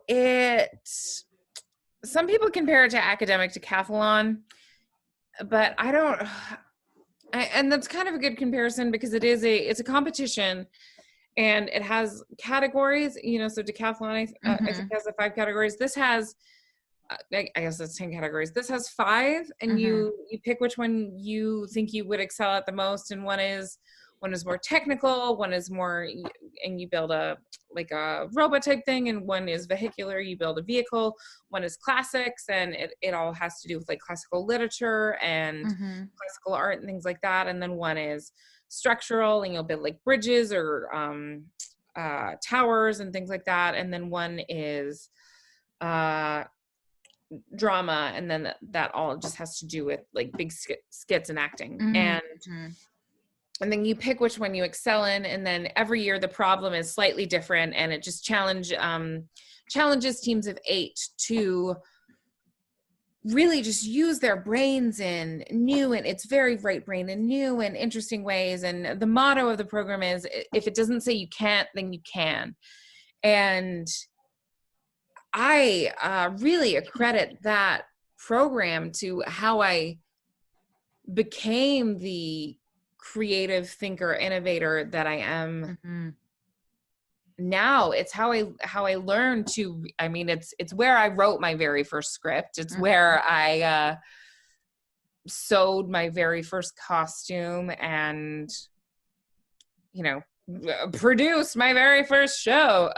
some people compare it to academic decathlon, but I don't, and that's kind of a good comparison because it's a competition and it has categories, so decathlon, I think has the 5 categories. This has, I guess that's 10 categories. This has 5, and you pick which one you think you would excel at the most. And one is more technical, one is more, and you build a robot type thing, and one is vehicular, you build a vehicle. One is classics, and it all has to do with like classical literature and classical art and things like that. And then one is structural, and you'll build like bridges or towers and things like that. And then one is drama, and then that all just has to do with like big skits and acting. And then you pick which one you excel in, and then every year the problem is slightly different, and it just challenges teams of 8 to really just use their brains in new, and it's very right brain in new and interesting ways. And the motto of the program is, if it doesn't say you can't, then you can. And I really accredit that program to how I became the creative thinker, innovator that I am now. It's how I learned to, I mean, it's where I wrote my very first script. It's where I sewed my very first costume and, produced my very first show.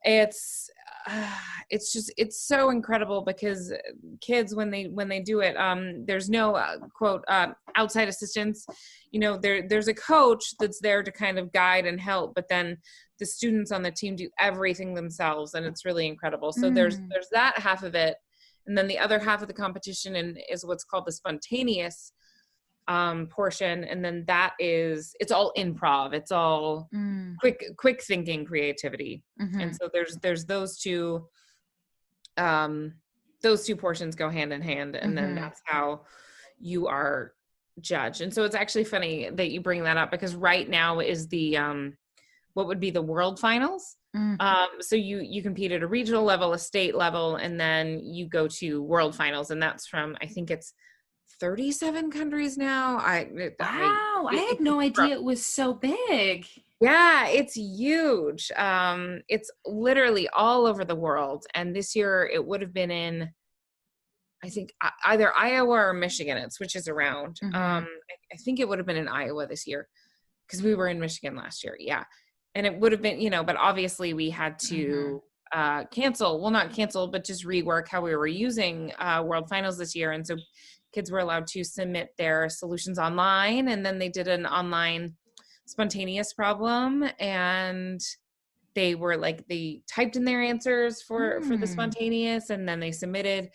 It's so incredible, because kids, when they do it, there's no quote outside assistance. There's a coach that's there to kind of guide and help, but then the students on the team do everything themselves, and it's really incredible. So there's that half of it, and then the other half of the competition is what's called the spontaneous portion, and then it's all improv, it's all quick thinking, creativity. And so there's those two portions go hand in hand, and then that's how you are judged. And so it's actually funny that you bring that up, because right now is the what would be the world finals. So you compete at a regional level, a state level, and then you go to world finals, and that's from, I think it's 37 countries now. I had no idea it was so big. Yeah, it's huge. It's literally all over the world. And this year it would have been in, I think, either Iowa or Michigan. It switches around. I think it would have been in Iowa this year, because we were in Michigan last year. Yeah. And it would have been, but obviously we had to cancel, well, not cancel, but just rework how we were using World Finals this year. And so kids were allowed to submit their solutions online, and then they did an online spontaneous problem, and they typed in their answers for the spontaneous, and then they submitted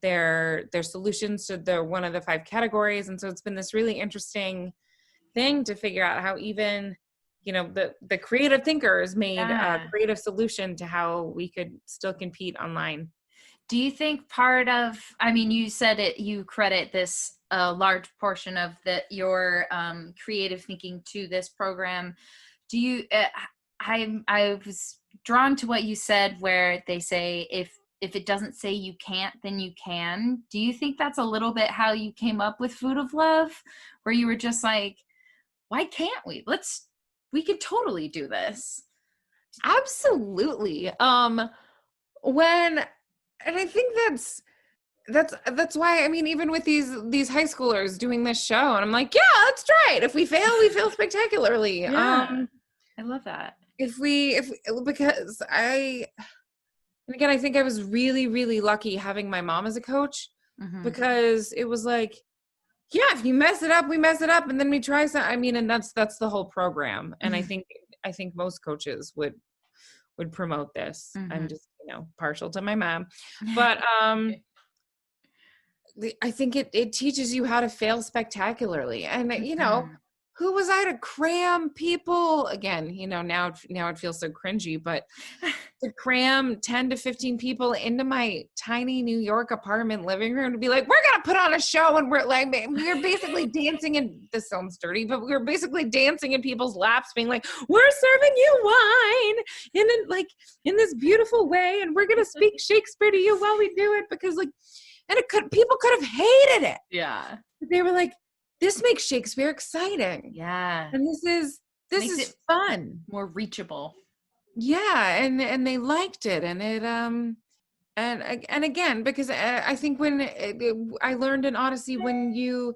their solutions to one of the 5 categories. And so it's been this really interesting thing to figure out how even the creative thinkers made a creative solution to how we could still compete online. Do you think part of, you said it, you credit this large portion of your creative thinking to this program. Do you, I was drawn to what you said, where they say, if it doesn't say you can't, then you can. Do you think that's a little bit how you came up with Food of Love, where you were just like, why can't we? We could totally do this. Absolutely. And I think that's why, even with these high schoolers doing this show, and I'm like, yeah, let's try it. If we fail, we fail spectacularly. Yeah. I love that. Because I think I was really, really lucky having my mom as a coach, because it was like, yeah, if you mess it up, we mess it up, and then we try something. And that's the whole program. And I think most coaches would promote this. I'm just, partial to my mom, but I think it teaches you how to fail spectacularly. And who was I to cram people again? Now it feels so cringy, but to cram 10 to 15 people into my tiny New York apartment living room to be like, we're going to put on a show, and we're basically dancing, and this sounds dirty, but we're basically dancing in people's laps, being like, we're serving you wine in this beautiful way, and we're going to speak Shakespeare to you while we do it, because people could have hated it. Yeah. But they were like, this makes Shakespeare exciting. Yeah. And this is this Makes is it fun. more reachable. Yeah, and they liked it, and it and again, because I think I learned in Odyssey, when you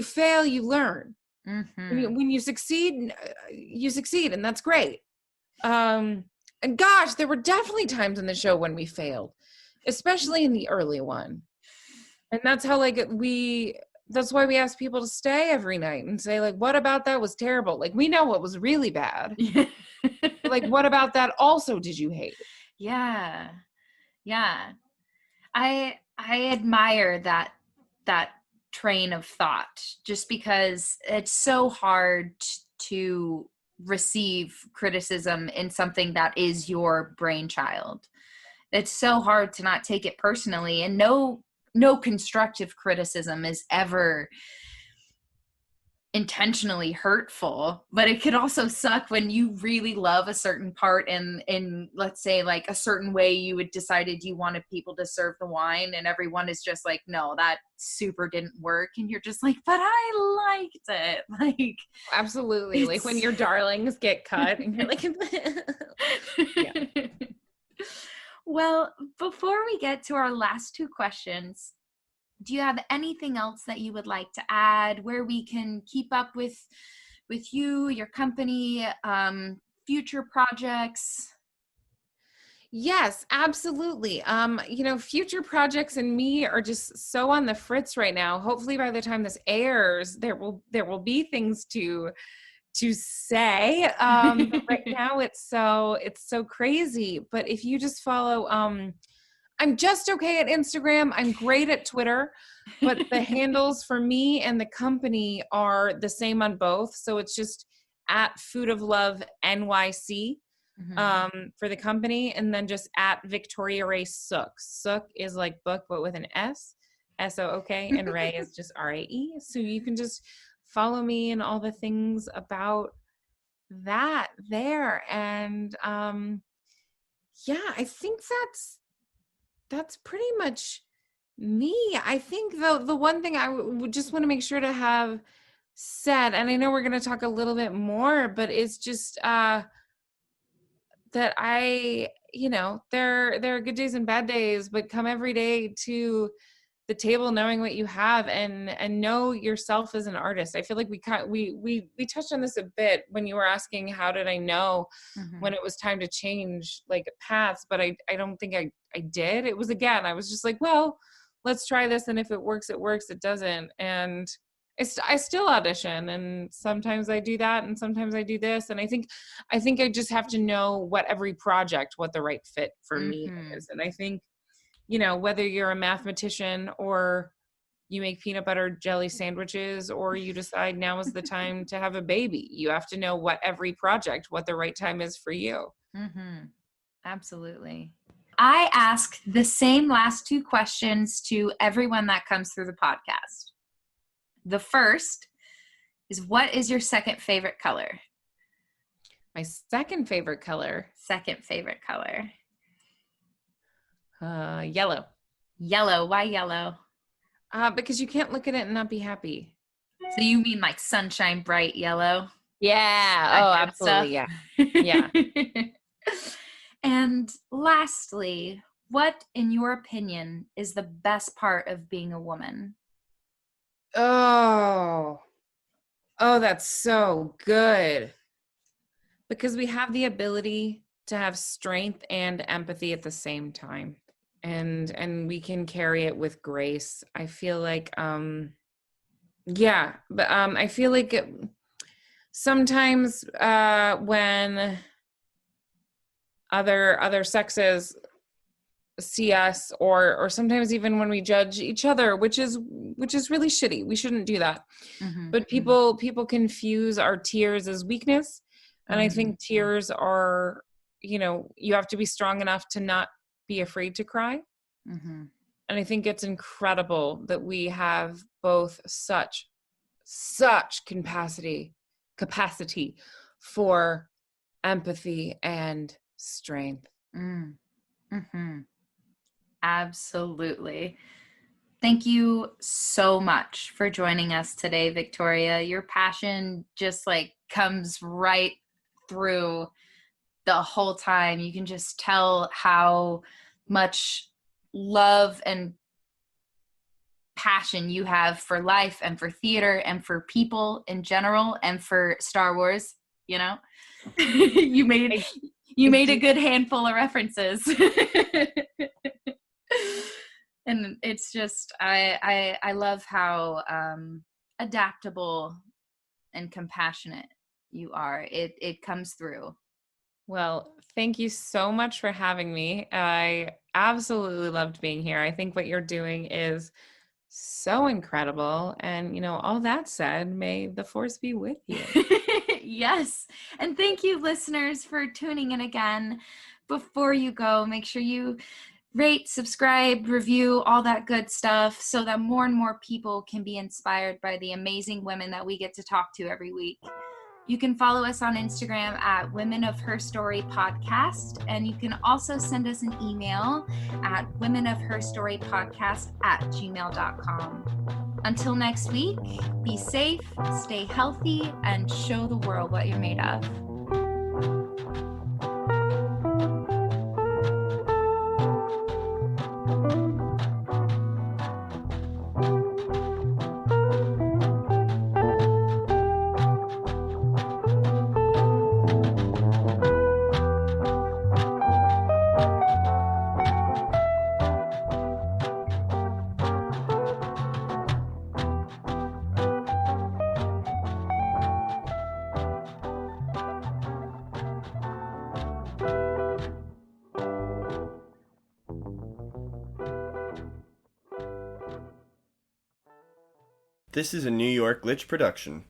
fail, you learn. Mm-hmm. When you succeed, you succeed, and that's great. And gosh, there were definitely times in the show when we failed, especially in the early one. And that's how that's why we ask people to stay every night and say, like, what about that was terrible? Like, we know what was really bad. But like, what about that also did you hate? Yeah. Yeah. I admire that train of thought, just because it's so hard to receive criticism in something that is your brainchild. It's so hard to not take it personally, and no constructive criticism is ever intentionally hurtful, but it could also suck when you really love a certain part in let's say like a certain way you had decided you wanted people to serve the wine, and everyone is just like, no, that super didn't work, and you're just like, but I liked it. Like, Absolutely. Like when your darlings get cut and you're like, yeah. Well, before we get to our last two questions, do you have anything else that you would like to add, where we can keep up with you, your company, future projects? Yes, absolutely. Future projects and me are just so on the fritz right now. Hopefully by the time this airs, there will be things to say. But right now it's so crazy. But if you just follow, I'm just okay at Instagram. I'm great at Twitter, but the handles for me and the company are the same on both. So it's just at Food of Love NYC. For the company, and then just at Victoria Rae Sook. Sook is like book, but with an S, SOOK, and Rae is just RAE. So you can just follow me and all the things about that there. And yeah, I think that's pretty much me. I think the one thing I would just want to make sure to have said, and I know we're going to talk a little bit more, but it's just that there are good days and bad days, but come every day to the table knowing what you have, and know yourself as an artist. I feel like we touched on this a bit when you were asking how did I know when it was time to change like paths, but I don't think I did. It was, again, I was just like, well, let's try this, and if it works, it works. It doesn't, and I still audition, and sometimes I do that, and sometimes I do this, and I think I just have to know what the right fit for me is. And I think, whether you're a mathematician or you make peanut butter jelly sandwiches, or you decide now is the time to have a baby, you have to know what the right time is for you. Absolutely. I ask the same last two questions to everyone that comes through the podcast. The first is, what is your second favorite color? My second favorite color. Yellow. Yellow. Why yellow? Because you can't look at it and not be happy. So you mean like sunshine bright yellow? Yeah. That Absolutely. stuff? Yeah. Yeah. And lastly, what, in your opinion, is the best part of being a woman? Oh, that's so good. Because we have the ability to have strength and empathy at the same time. And we can carry it with grace. I feel like, I feel like sometimes when other sexes see us, or sometimes even when we judge each other, which is really shitty. We shouldn't do that. But people confuse our tears as weakness. And I think tears are, you have to be strong enough to not be afraid to cry. And I think it's incredible that we have both such capacity for empathy and strength. Absolutely. Thank you so much for joining us today, Victoria. Your passion just like comes right through the whole time. You can just tell how much love and passion you have for life and for theater and for people in general and for Star Wars, you know. you made a good handful of references. And it's just I love how adaptable and compassionate you are. It comes through. Well, thank you so much for having me. I absolutely loved being here. I think what you're doing is so incredible. And, all that said, may the force be with you. Yes. And thank you, listeners, for tuning in again. Before you go, make sure you rate, subscribe, review, all that good stuff so that more and more people can be inspired by the amazing women that we get to talk to every week. You can follow us on Instagram at Women of Her Story Podcast, and you can also send us an email at womenofherstorypodcast@gmail.com. Until next week, be safe, stay healthy, and show the world what you're made of. This is a New York Glitch production.